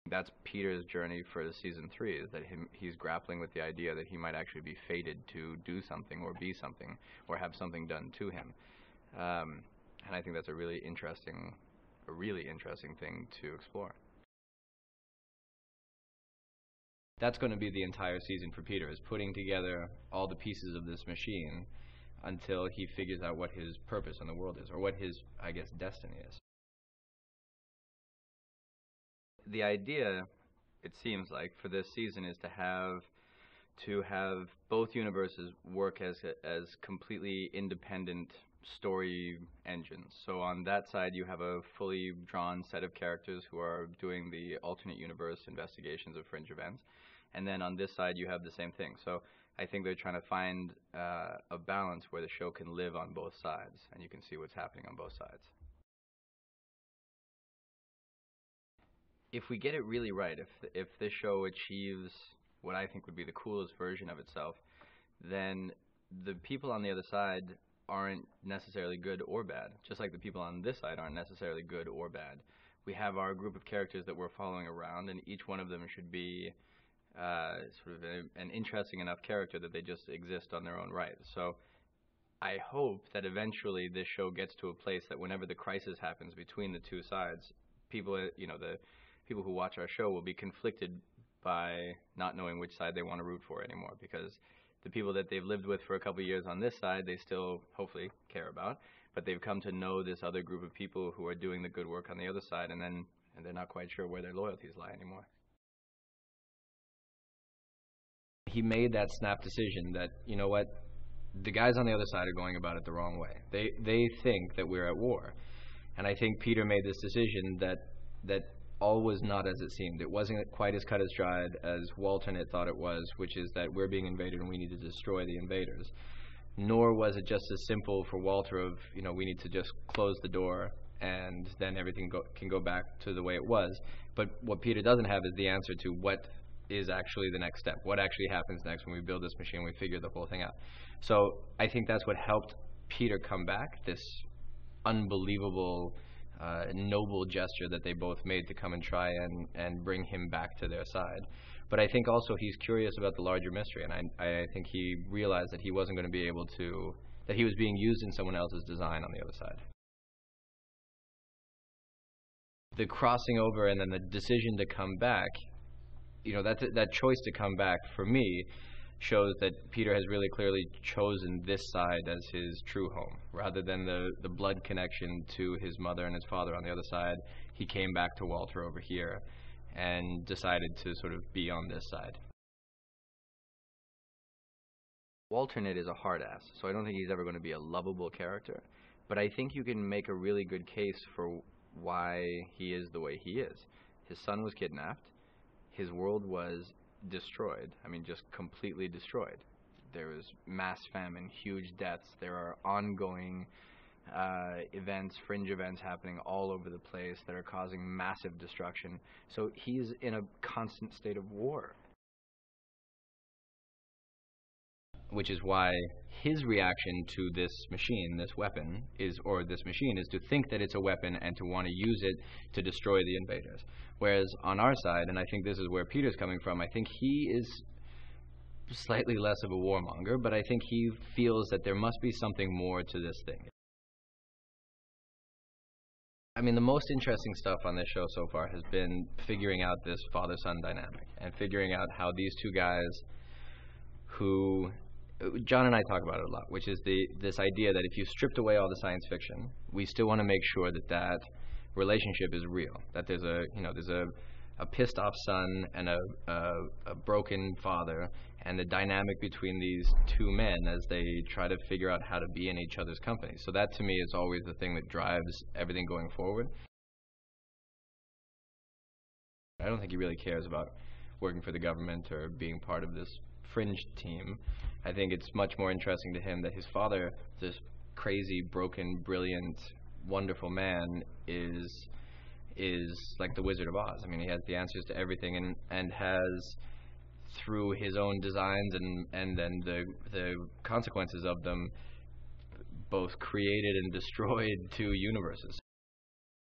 That's Peter's journey for season 3, is that he's grappling with the idea that he might actually be fated to do something or be something or have something done to him. And I think that's a really interesting thing to explore. That's going to be the entire season for Peter, is putting together all the pieces of this machine until he figures out what his purpose in the world is, or what his, I guess, destiny is. The idea, it seems like, for this season is to have both universes work as completely independent story engines. So on that side you have a fully drawn set of characters who are doing the alternate universe investigations of Fringe events, and then on this side you have the same thing. So I think they're trying to find a balance where the show can live on both sides, and you can see what's happening on both sides. If we get it really right, if this show achieves what I think would be the coolest version of itself, then the people on the other side aren't necessarily good or bad, just like the people on this side aren't necessarily good or bad. We have our group of characters that we're following around, and each one of them should be sort of an interesting enough character that they just exist on their own right. So I hope that eventually this show gets to a place that whenever the crisis happens between the two sides, people, the people who watch our show will be conflicted by not knowing which side they want to root for anymore, because the people that they've lived with for a couple of years on this side, they still hopefully care about, but they've come to know this other group of people who are doing the good work on the other side, and they're not quite sure where their loyalties lie anymore. He made that snap decision that, you know what, the guys on the other side are going about it the wrong way. They think that we're at war. And I think Peter made this decision that all was not as it seemed. It wasn't quite as cut as dried as Walter thought it was, which is that we're being invaded and we need to destroy the invaders. Nor was it just as simple for Walter of, we need to just close the door and then everything can go back to the way it was. But what Peter doesn't have is the answer to what is actually the next step. What actually happens next when we build this machine, we figure the whole thing out. So I think that's what helped Peter come back, this unbelievable noble gesture that they both made to come and try and bring him back to their side. But I think also he's curious about the larger mystery, and I think he realized that he wasn't going to be able to, that he was being used in someone else's design on the other side. The crossing over and then the decision to come back, that choice to come back for me shows that Peter has really clearly chosen this side as his true home. Rather than the blood connection to his mother and his father on the other side, he came back to Walter over here and decided to sort of be on this side. Walter is a hard ass, so I don't think he's ever going to be a lovable character, but I think you can make a really good case for why he is the way he is. His son was kidnapped. His world was destroyed. I mean, just completely destroyed. There was mass famine, huge deaths. There are ongoing events, fringe events happening all over the place that are causing massive destruction. So he's in a constant state of war. Which is why his reaction to this machine, this weapon, is to think that it's a weapon and to want to use it to destroy the invaders. Whereas on our side, and I think this is where Peter's coming from, I think he is slightly less of a warmonger, but I think he feels that there must be something more to this thing. I mean, the most interesting stuff on this show so far has been figuring out this father-son dynamic and figuring out how these two guys who John and I talk about it a lot, which is this idea that if you stripped away all the science fiction, we still want to make sure that relationship is real. That there's a pissed off son and a broken father, and the dynamic between these two men as they try to figure out how to be in each other's company. So that to me is always the thing that drives everything going forward. I don't think he really cares about working for the government or being part of this Fringe team. I think it's much more interesting to him that his father, this crazy, broken, brilliant, wonderful man, is like the Wizard of Oz. I mean, he has the answers to everything and has, through his own designs and then the consequences of them, both created and destroyed two universes.